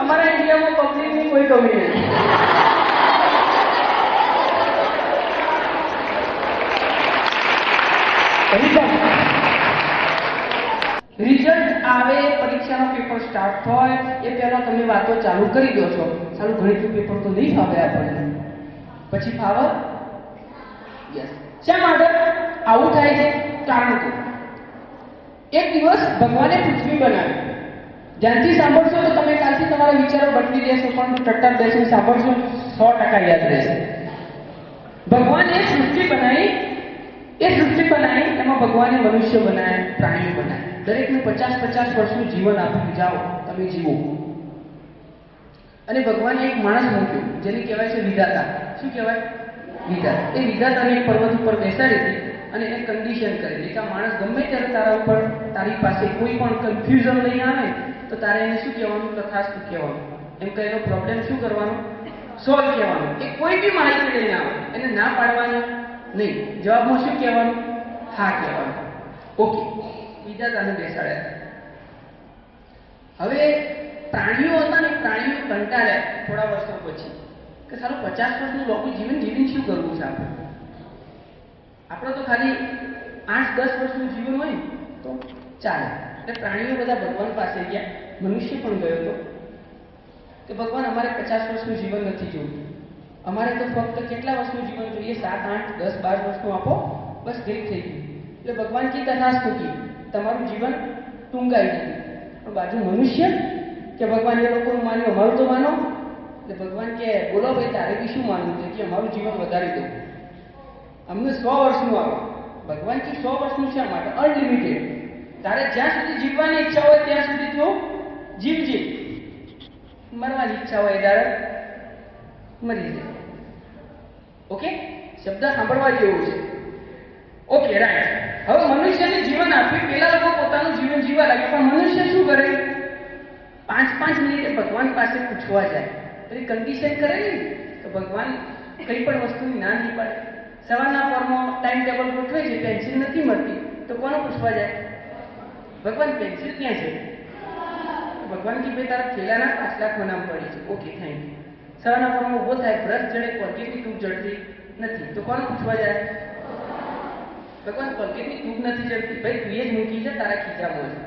અમારા ઇન્ડિયામાં પબ્લિકની કોઈ કમી નથી. રિઝલ્ટ આવે, પરીક્ષાનો પેપર સ્ટાર્ટ થાય એ પહેલા તમે વાતો ચાલુ કરી દો છો. સારું ગણિતનું પેપર તો નહીં ફાવે આપણને, પછી ફાવે. યસ. શા માટે આવું થાય છે? કારણ કે એક દિવસ ભગવાને પૃથ્વી બનાવી. ધ્યાનથી સાંભળશો તો તમે કાલથી તમારા વિચારો બદલી દેશો, પણ ટટ્ટા બેસીને સાંભળશો 100% યાદ રહેશે. ભગવાને સૃષ્ટિ બનાવી, એ સૃષ્ટિ બનાવી એમાં ભગવાને મનુષ્ય બનાવ્યા, પ્રાણીઓ બનાવ્યા. દરેકને 50-50 વર્ષનું જીવન આપ્યું, જાઓ તમે જીવો. અને ભગવાને એક માણસ મૂક્યો જેને કહેવાય છે વિધાતા. શું કહેવાય? વિધાતા. એ વિધાતાને એક પર્વત ઉપર બેસાડી હતી અને એને કન્ડિશન કરી કે આ માણસ ગમે ત્યારે તારા ઉપર, તારી પાસે કોઈ પણ કન્ફ્યુઝન લઈને આવે તો તારે એને શું કહેવાનું? તથાસ્તુ કહેવાનું. એમ કે એનો પ્રોબ્લેમ શું કરવાનું? સોલ્વ કહેવાનું. એ કોઈ બી માહિતી લઈને આવે એને ના પાડવાની નહીં. જવાબમાં શું કહેવાનું? હા કહેવાનું. ઓકે, વિધાતાને બેસાડ્યા. હવે પ્રાણીઓ હતા ને, પ્રાણીઓ કંટાળ્યા થોડા વર્ષો પછી કે સારું 50 વર્ષનું લોકો જીવન જીવીને શું કરવું છે આપણે? આપણે તો ખાલી 8-10 વર્ષનું જીવન હોય ને તો ચાલે. એટલે પ્રાણીઓ બધા ભગવાન પાસે ગયા, મનુષ્ય પણ ગયો હતો કે ભગવાન અમારે 50 વર્ષનું જીવન નથી જોવું, અમારે તો ફક્ત કેટલા વર્ષનું જીવન જોઈએ? 7, 8, 10, 12 વર્ષનું આપો, બસ ઠીક થઈ ગયું. એટલે ભગવાન કી તથાસ્તુ કી, તમારું જીવન ટૂંકાઈ ગયું. પણ બાજુ મનુષ્ય કે ભગવાન એ લોકોનું માન્યું, અમારું તો માનો. એટલે ભગવાન કે બોલો ભાઈ તારે બી શું માનવું છે? કે અમારું જીવન વધારી દો, અમને 100 વર્ષનું આપો. ભગવાન કે 100 વર્ષનું શા માટે? અનલિમિટેડ. તારે જ્યાં સુધી જીવવાની ઈચ્છા હોય ત્યાં સુધી તું જીવજે, મરવાની ઈચ્છા હોય ત્યારે મરી જાય. ઓકે, શબ્દ સાંભળવા જેવું છે. Okay, right. હવે મનુષ્યને જીવન આપ્યું. પેલા લોકો પોતાનું જીવન જીવવા લાગ્યા, પણ મનુષ્ય શું કરે? 5-5 મિનિટે ભગવાન પાસે પૂછવા જાય. એટલે કન્ડિશન કરેલી તો ભગવાન કઈ પણ વસ્તુની ના નહીં પાડે. સવારના પરમાં ટાઈમ ટેબલ ગોઠવે છે, પેન્સિલ નથી મળતી તો કોને પૂછવા જાય? ભગવાન પેન્સિલ ક્યાં છે? ભગવાન કે ભાઈ તારા થેલાના પાછલા ખૂણામાં પડી છે. Okay, thank you. સવારના પરમાં ઊભો થાય, બ્રશ જડે, કોલગેટની ટ્યુબ જડતી નથી તો કોને પૂછવા જાય? ભગવાન કોલગેટની ટ્યુબ નથી જડતી, ભાઈ તું એ જ મૂકી છે, તારા ખીચામાં છે.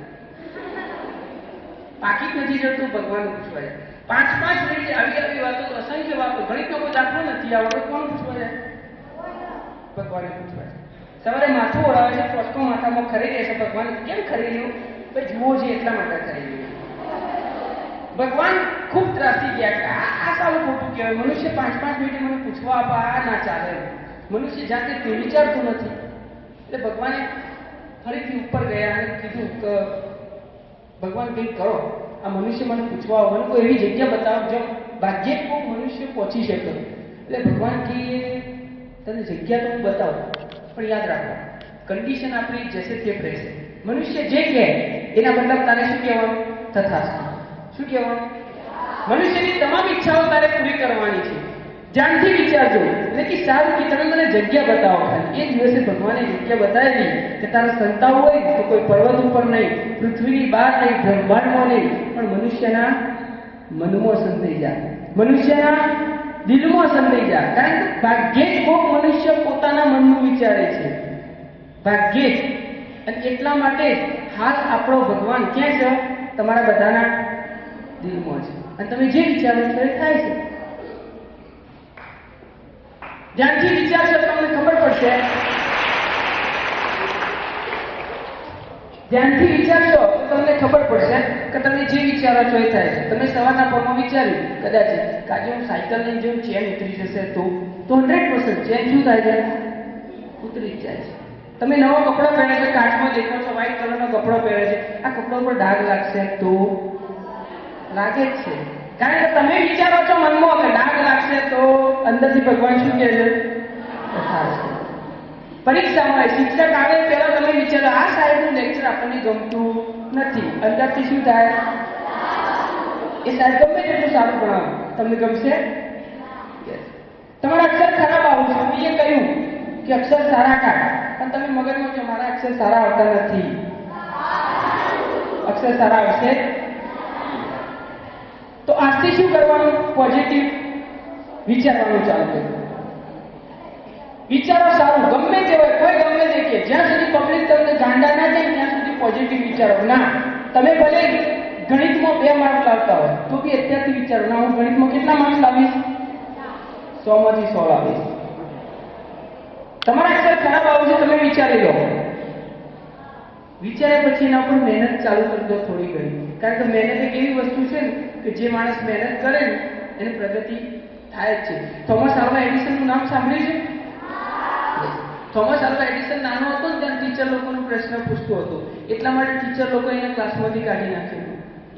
પાકીટ નથી જડતું, ભગવાન પૂછવા જાય. 5-5 મિનિટ આવી વાતો, તો અસંખ્ય વાતો. ગણિતનો કોઈ દાખલો નથી આવડતો, કોણ પૂછવા જાય? ભગવાને પૂછવા જાય. સવારે માથું ઓળાવે છે, પસ્તો માથામાં ખરી રહે છે. ભગવાન કેમ ખરી રહ્યું? ભાઈ જુઓ છે એટલા માટે ખરી રહ્યું. ભગવાન ખૂબ ત્રાસી ગયા કે આ સારું ખોટું કહેવાય. મનુષ્ય 5-5 મિનિટે મને પૂછવા આપે, આ ના ચાલે. મનુષ્ય જાતે તે વિચારતું નથી. એટલે ભગવાને ફરીથી ઉપર ગયા અને કીધું કે ભગવાન કંઈક કરો, આ મનુષ્ય મને પૂછવા આવો, મને કોઈ એવી જગ્યા બતાવો જો ભાગ્યે કોઈ મનુષ્ય પહોંચી શકે. એટલે ભગવાન કે તને જગ્યા તો હું બતાવું, પણ યાદ રાખો કન્ડિશન આપણી જશે તે રહેશે. મનુષ્ય જે કહે એના મતલબ તારે શું કહેવાનું? તથાસ્તુ. શું કહેવાનું? મનુષ્યની તમામ ઈચ્છાઓ તારે પૂરી કરવાની છે. ધ્યાનથી વિચારજો. એટલે કે સારું કે તમે મને જગ્યા બતાવો. ખાલી એ દિવસે ભગવાને જગ્યા બતાવી કે તારા સંતાવ હોય તો કોઈ પર્વત ઉપર નહીં, પૃથ્વીની બહાર નહીં, બ્રહ્માંડમાં નહીં, પણ મનુષ્યના મનમાં સંતાઈ જા, મનુષ્યના દિલમાં સંતાઈ જા. કારણ કે ભાગ્યે જ કોઈ મનુષ્ય પોતાના મનનું વિચારે છે, ભાગ્યે જ. અને એટલા માટે હાલ આપણો ભગવાન ક્યાં છે? તમારા બધાના દિલમાં છે. અને તમે જે વિચારો છો એ થાય છે. ધ્યાનથી વિચારશો તમને ખબર પડશે. ધ્યાનથી વિચારશો તો તમને ખબર પડશે કે તમે જે વિચારો છો એ થાય છે. તમે સવારના પરમાં વિચાર્યું કદાચ કાજે હું સાયકલ લઈને જેવું ચેન ઉતરી જશે તો 100% ચેન શું થાય છે? ઉતરી જ જાય છે. તમે નવો કપડો પહેરે છે, કાચમાં દેખો છો, વ્હાઈટ કલરનો કપડો પહેરે છે, આ કપડા ઉપર ડાઘ લાગશે તો લાગે જ છે. કારણ કે તમે વિચારો છો મનમાં કે ડાઘ લાગશે તો અંદરથી ભગવાન શું કહે છે? પરીક્ષામાં શિક્ષક આવે પહેલા તમે વિચારો આ સાહેબનું લેક્ચર આપણને ગમતું નથી, અંદરથી શું થાય? એ સાહેબ ગમે તેટલું સારું ભણાવે તમને ગમશે? તમારા અક્ષર ખરાબ આવું છે, એ કહ્યું કે અક્ષર સારા કાઢ, પણ તમે મગજમાં છો મારા અક્ષર સારા આવતા નથી. અક્ષર સારા આવશે તો આ આજથી શું કરવાનું? પોઝિટિવ વિચારવાનું ચાલુ કર્યું. વિચારો સારું, ગમે તે હોય, કોઈ ગમે તે કે, જ્યાં સુધી પબ્લિક તમને ગાંડા ના જાય ત્યાં સુધી પોઝિટિવ વિચારો. ના, તમે ભલે ગણિતમાં 2 માર્ક લાવતા હોય તો બી અત્યારથી વિચારો, ના હું ગણિતમાં કેટલા માર્ક લાવીશ? 100 માંથી 100 લાવીશ. તમારા અક્ષર ખરાબ આવે છે, તમે વિચારી લો. વિચાર્યા પછી એના પર મહેનત ચાલુ કરી દો થોડી ઘણી. કારણ કે મહેનત એક એવી વસ્તુ છે ને કે જે માણસ મહેનત કરે ને એને પ્રગતિ થાય જ છે. થોમસ આલ્વા એડિસનનું નામ સાંભળ્યું છે? થોમસ આલ્વા એડિસન નાનો હતો ને ત્યારે ટીચર લોકોનો પ્રશ્ન પૂછતો હતો, એટલા માટે ટીચર લોકો એને ક્લાસમાંથી કાઢી નાખ્યો.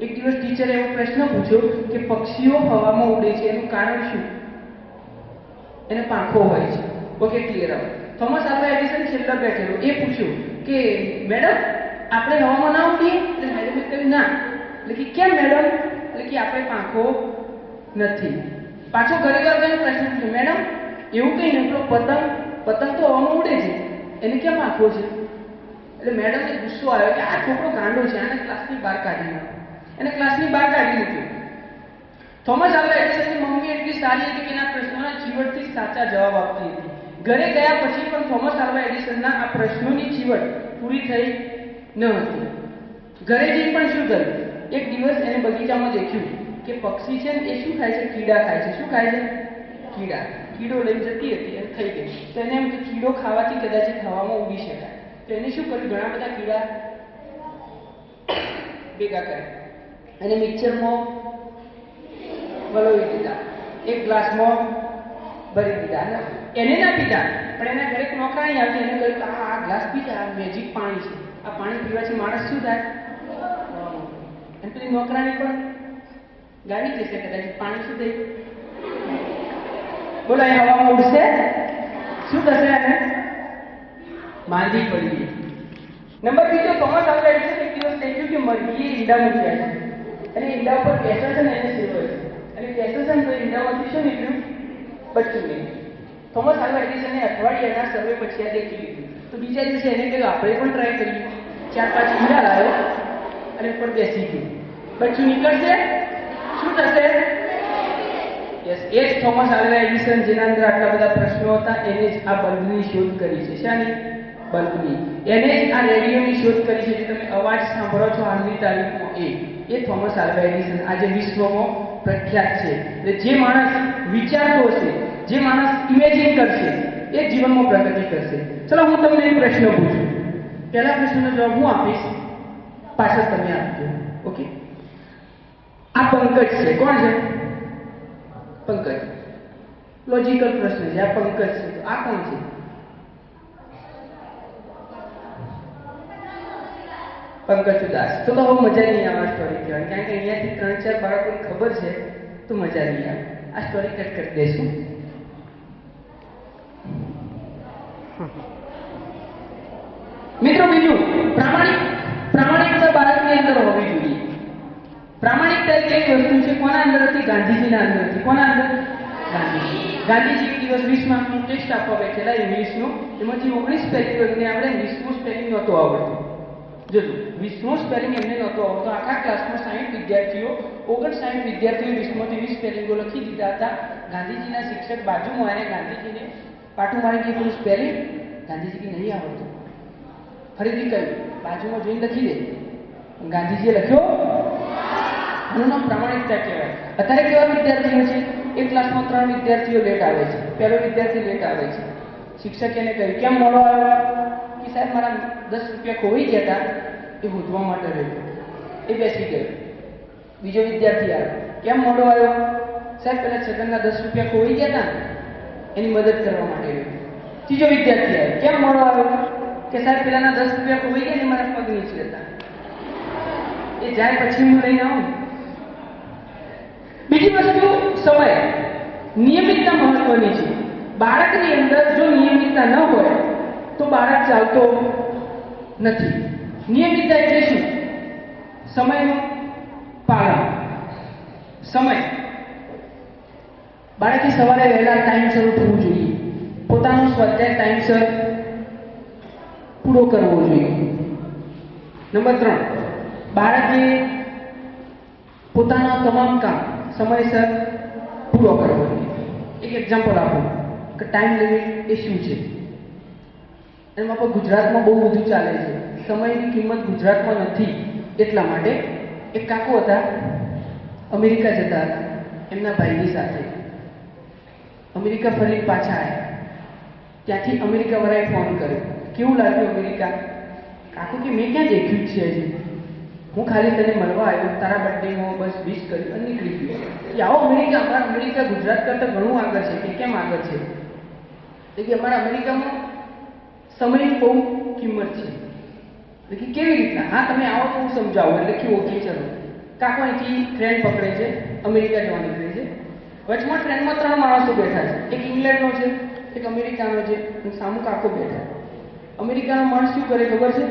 એક દિવસ ટીચરે એવો પ્રશ્ન પૂછ્યો કે પક્ષીઓ હવામાં ઉડે છે એનું કારણ શું? એને પાંખો હોય છે. ઓકે, ક્લિયર આવે. થોમસ આલ્વા એડિસન છેલ્લા બેઠેલો, એ પૂછ્યું કે મેડમ આપણે હવામાં ના ઉડીએ? એટલે મેડમે કહ્યું ના. એટલે કે કેમ મેડમ? એટલે કે આપણે પાંખો નથી. પાછો ઘરે જઈને પ્રશ્ન પૂછ્યો, મેડમ એવું કઈ નહીં, પતંગ પતંગ તો હવામાં ઉડે છે, એને કેમ પાંખો છે? એટલે મેડમને ગુસ્સો આવ્યો કે આ છોકરો ગાંડો છે, આને ક્લાસની બહાર કાઢી નાખો. એને ક્લાસની બહાર કાઢી મૂક્યો. થોમસ આલ્વા એડિસનની મમ્મી એટલી સારી હતી કે એના પ્રશ્નોના ચીવટથી સાચા જવાબ આપતી હતી. ઘરે ગયા પછી પણ થોમસ આલ્વા એડિસનના આ પ્રશ્નોની ચીવટ પૂરી થઈ ન હતી. ઘરે જઈ પણ શું કર્યું? એક દિવસ એને બગીચામાં દેખ્યું કે પક્ષી છે ને એ શું ખાય છે? કીડા ખાય છે. શું ખાય છે? કીડા. કીડો લઈ જતી હતી અને થઈ ગઈ. તો એને એમ કે કીડો ખાવાથી કદાચ હવામાં ઉડી શકાય. તો એને શું કર્યું? ઘણા બધા કીડા ભેગા કર્યા અને મિક્સરમાં વલોવી દીધા, એક ગ્લાસમાં ભરી દીધા. એને ના પીધા, પણ એના ઘરે એક નોકરાણી આવતી, એને કહ્યું કે આ ગ્લાસ પીધા, આ મેજિક પાણી છે, આ પાણી પીવાથી માણસ શું થાય? અને પેલી નોકરાણી પણ ગાડી જશે કદાચ, પાણી શું થઈ? બોલો, એ હવામાં ઉડશે? શું થશે? એને માંદી પડી ગઈ. નંબર બીજો, થોમસ આલ્વા એડિસન એક દિવસ થઈ ગયું કે મરઘીએ ઈંડા મૂક્યા છે અને ઈંડા ઉપર બેસે છે ને એને સેવે છે અને બેસે છે ને તો ઈંડામાંથી શું નીકળ્યું? બચ્ચું નીકળ્યું. થોમસ આલ્વા એડિસને અઠવાડિયાના સર્વે પછી આ દેખી લીધું. તો બીજા દિવસે એને કહ્યું આપણે પણ ટ્રાય કરીએ. 4-5 ઈંડા લાવ્યો અને ઉપર બેસી ગયું. બચ્ચું નીકળશે? શું થશે? યસ, એ જ થોમસ આલ્વા એડિસન જેના અંદર આટલા બધા પ્રશ્નો હતા, એને જ આ બલ્બની શોધ કરી છે. શાની? બલ્બની. એને જ આ રેડિયોની શોધ કરી છે જે તમે અવાજ સાંભળો છો હાલની તારીખમાં. એ થોમસ આલ્વા એડિસન આજે વિશ્વમાં પ્રખ્યાત છે. એટલે જે માણસ વિચારતો હશે, જે માણસ ઇમેજિન કરશે, એ જીવનમાં પ્રગતિ કરશે. ચલો હું તમને એક પ્રશ્ન પૂછું. પહેલા પ્રશ્નનો જવાબ હું આપીશ, પાછળ તમે આપજો. ઓકે? આ પંકજ છે. કોણ છે? પંકજ. લોજિકલ પ્રશ્ન છે. આ પંકજ છે, તો આ કોણ છે? પંકજ ઉદાસ. તો હવે મજા નહીં આવે આ સ્ટોરી કહેવાની, કારણ કે અહીંયાથી 3-4 બાળકોને ખબર છે તો મજા નહીં આવે. આ સ્ટોરી કટ કરી દઈશું. મિત્રો, બીજું, પ્રામાણિકતા બાળકની અંદર હોવી જોઈએ. પ્રામાણિકતા એક એવી વસ્તુ છે, કોના અંદર હતી? ગાંધીજીના અંદર હતી. કોના અંદર? ગાંધીજી. ગાંધીજી એક દિવસ 20 માર્કનું ટેસ્ટ આપવા બેઠેલા ઇંગ્લિશનું. એમાંથી 19 સ્પેલિંગ એમને આવડે, 20મું સ્પેલિંગ નહોતું આવડતું. જોજો, 20મું સ્પેલિંગ એમને નહોતું આવડતું. આખા ક્લાસમાં 60 વિદ્યાર્થીઓ, 59 વિદ્યાર્થીઓ 20માંથી 20 સ્પેલિંગો લખી દીધા હતા. ગાંધીજીના શિક્ષક બાજુમાં આવીને ગાંધીજીને પાટું મારી ગયું સ્પેલિંગ. ગાંધીજી નહીં આવડતું. ફરીથી કહ્યું, બાજુમાં જોઈને લખી દે. ગાંધીજીએ લખ્યો. આનું નામ પ્રામાણિકતા કહેવાય. અત્યારે કેવા વિદ્યાર્થીઓ છે? એક ક્લાસમાં 3 વિદ્યાર્થીઓ લેટ આવે છે. પહેલો વિદ્યાર્થી લેટ આવે છે. શિક્ષકે એને કહ્યું, કેમ મોડો આવ્યો? કે સાહેબ મારા 10 રૂપિયા ખોવાઈ ગયા હતા, એ શોધવા માટે રહ્યો. એ બેસી ગયો. બીજો વિદ્યાર્થી આવ્યો, કેમ મોડો આવ્યો? સાહેબ પેલા છગનના 10 રૂપિયા ખોવાઈ ગયા હતા, એની મદદ કરવા માટે રહ્યો. ત્રીજો વિદ્યાર્થી આવ્યો, કેમ મોડો આવ્યો? કે સાહેબ પેલાના 10 રૂપિયા ખોવાઈ ગયા ને મારા પગ નીચે હતા, એ જાય પછી હું લઈને આવું. બીજી વસ્તુ, સમય. નિયમિતતા મહત્વની છે. બાળકની અંદર જો નિયમિતતા ન હોય તો બાળક ચાલતો નથી. નિયમિતતા એટલે શું? સમયનું પાલન. સમય. બાળકે સવારે વહેલા ટાઈમસર ઉઠવું જોઈએ. પોતાનો સ્વાધ્યાય ટાઈમસર પૂરો કરવો જોઈએ. નંબર 3, બાળકે પોતાના તમામ કામ સમયસર પૂરો કરવો જોઈએ. એક એક્ઝામ્પલ આપું કે ટાઈમ લિમિટ એ શું છે. એમાં પણ ગુજરાતમાં બહુ બધું ચાલે છે. સમયની કિંમત ગુજરાતમાં નથી. એટલા માટે એક કાકો હતા, અમેરિકા જતા હતા એમના ભાઈની સાથે. અમેરિકા ફરી પાછા આવ્યા. ત્યાંથી અમેરિકાવાળાએ ફોન કર્યો, કેવું લાગ્યું અમેરિકા? કાકો કે મેં ક્યાં દેખ્યું છે હજી, હું ખાલી તને મળવા આવ્યો, તારા બર્થડેમાં બસ વિશ કર્યું અને નીકળી ગયો. કે આવો અમેરિકા, અમારા અમેરિકા ગુજરાત કરતાં ઘણું આગળ છે. કે કેમ આગળ છે? એટલે કે અમારા અમેરિકામાં સમયની બહુ કિંમત છે. એટલે કે કેવી રીતના? હા તમે આવો તો હું સમજાવું. એટલે કે ઓકે ચલો. કાકો અહીંથી ટ્રેન પકડે છે, અમેરિકા જવા નીકળે છે. વચમાં ટ્રેનમાં 3 માણસો બેઠા છે. એક ઇંગ્લેન્ડનો છે, એક અમેરિકાનો છે અને સામુ કાકો બેઠા. અમેરિકાનો માણસ શું કરે ખબર છે?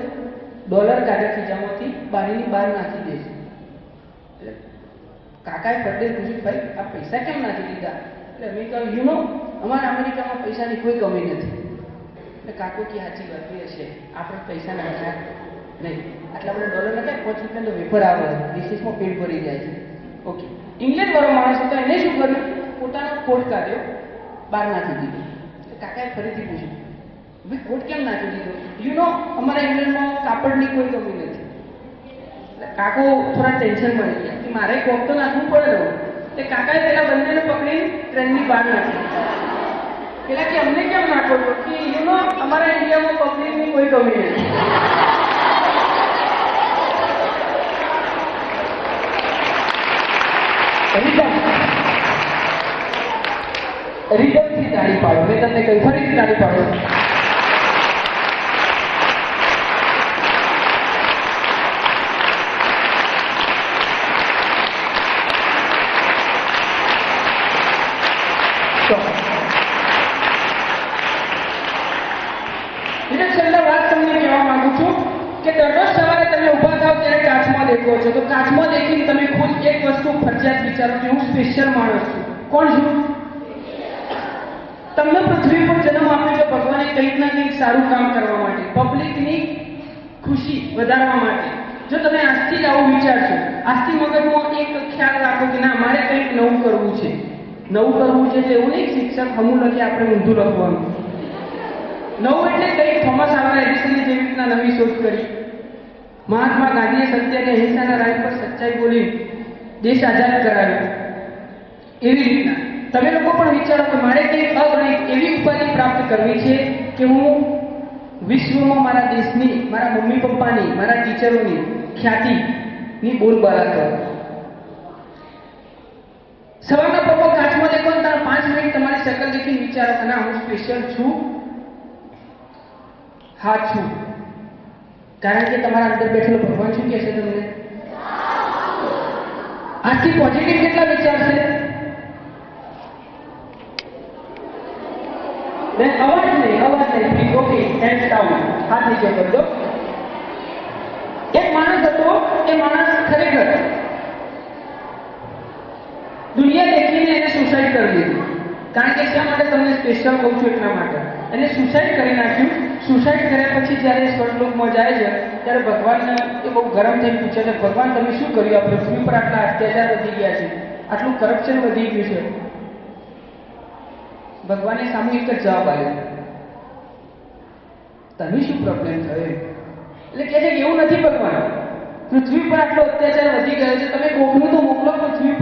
ડોલર કાઢે ખીચામાંથી, બારીની બહાર નાખી દે છે. એટલે કાકાએ ફરતે પૂછ્યું, ભાઈ આ પૈસા કેમ નાખી દીધા? એટલે અમે કહ્યું, યુ નો, અમારા અમેરિકામાં પૈસાની કોઈ કમી નથી. એટલે કાકો કે સાચી વાત એ છે, આપણે પૈસા નાખ્યા નહીં. આટલા બધા ડોલર નખાય, 5 રૂપિયાનો વેપાર આવે, રિસીસમાં પેટ ભરી જાય છે. ઓકે. ઇંગ્લેન્ડ વાળો માણસ હતો, એને શું કર્યું? પોતાનો કોટ કાઢ્યો, બહાર નાખી દીધો. કાકાએ ફરીથી પૂછ્યું, ભાઈ કોટ કેમ નાખી દીધો? યુ નો, અમારા ઇંગ્લેન્ડમાં કાપડની કોઈ કમી નથી. એટલે કાકો થોડા ટેન્શનમાં રહી ગયા કે મારે કોટ તો નાખવું પડે ને. એટલે કાકાએ પેલા બંનેને પકડી ટ્રેનની બહાર નાખી. પેલા કે અમને કેમ નાખો છો? કે યુ નો, અમારા ઇન્ડિયામાં પબ્લિકની કોઈ કમી નથી. રિધમથી તાળી પાડો. મેં તમને કહ્યું, ફરીથી તાળી પાડો. એટલે છેલ્લા વાત તમને કહેવા માંગુ છું કે દરરોજ સવારે તમે ઊભા થાવ ત્યારે કાચમાં દેખો છો, તો કાચમાં દેખીને તમે ખુદ એક વસ્તુ ફરજિયાત વિચારો કે હું સ્પેશિયલ માણસ છું. કોણ છું? તમને પૃથ્વી પર જન્મ આપ્યો છે ભગવાને કંઈક ના કંઈક સારું કામ કરવા માટે, પબ્લિકની ખુશી વધારવા માટે. જો તમે આજથી જ આવું વિચારશો, આજથી મગજમાં એક ખ્યાલ રાખો કે ના મારે કંઈક નવું કરવું છે. નવું કરવું છે તો એવું નહીં શિક્ષક હમું લખે આપણે ઊંધું લખવાનું. નવું એટલે કંઈક થોમસ આલ્વા એડિસને જેવી રીતના નવી શોધ કરી, મહાત્મા ગાંધીએ સત્ય અને અહિંસાના રાહ પર સચ્ચાઈ બોલી દેશ આઝાદ કરાવ્યો. એવી રીતના તમે લોકો પણ વિચારો કે મારે કંઈક અગણિત એવી ઉપાધિ પ્રાપ્ત કરવી છે કે હું વિશ્વમાં મારા દેશની, મારા મમ્મી પપ્પાની, મારા ટીચરોની ખ્યાતિની બોલબાલા કરું. સવારના પપ્પા કાચમાં દેખો ને તારા 5 મિનિટ તમારી શકલ દેખીને વિચારો કે ના હું સ્પેશિયલ છું. હા છું. કારણ કે તમારા અંદર બેઠેલો ભગવાન શું કહેશે તમને? આજથી પોઝિટિવ કેટલા વિચારશે? અવાજ નહીં. Okay, hands down. હાથ નીચે કરી દો. એક માણસ હતો, એ માણસ ખરેખર દુનિયા દેખીને એને સુસાઇડ કરી દીધું. કારણ કે શા માટે તમને સ્પેશિયલ કહું છું? એટલા માટે એને સુસાઇડ કરી નાખ્યું. સુસાઇડ કર્યા પછી જ્યારે સ્વર્ગલોકમાં જાય છે ત્યારે ભગવાનને એ બહુ ગરમ થઈને પૂછે છે, ભગવાન તમે શું કર્યું? આ પૃથ્વી પર આટલા અત્યાચાર વધી ગયા છે, આટલું કરપ્શન વધી ગયું છે. ભગવાને સામૂહિક જ જવાબ આપ્યો, તને શું પ્રોબ્લેમ થયો? એટલે કહે છે કે એવું નથી ભગવાન, પૃથ્વી પર આટલો અત્યાચાર વધી ગયો છે, તમે કોકનું તો મોકલો પૃથ્વી પર.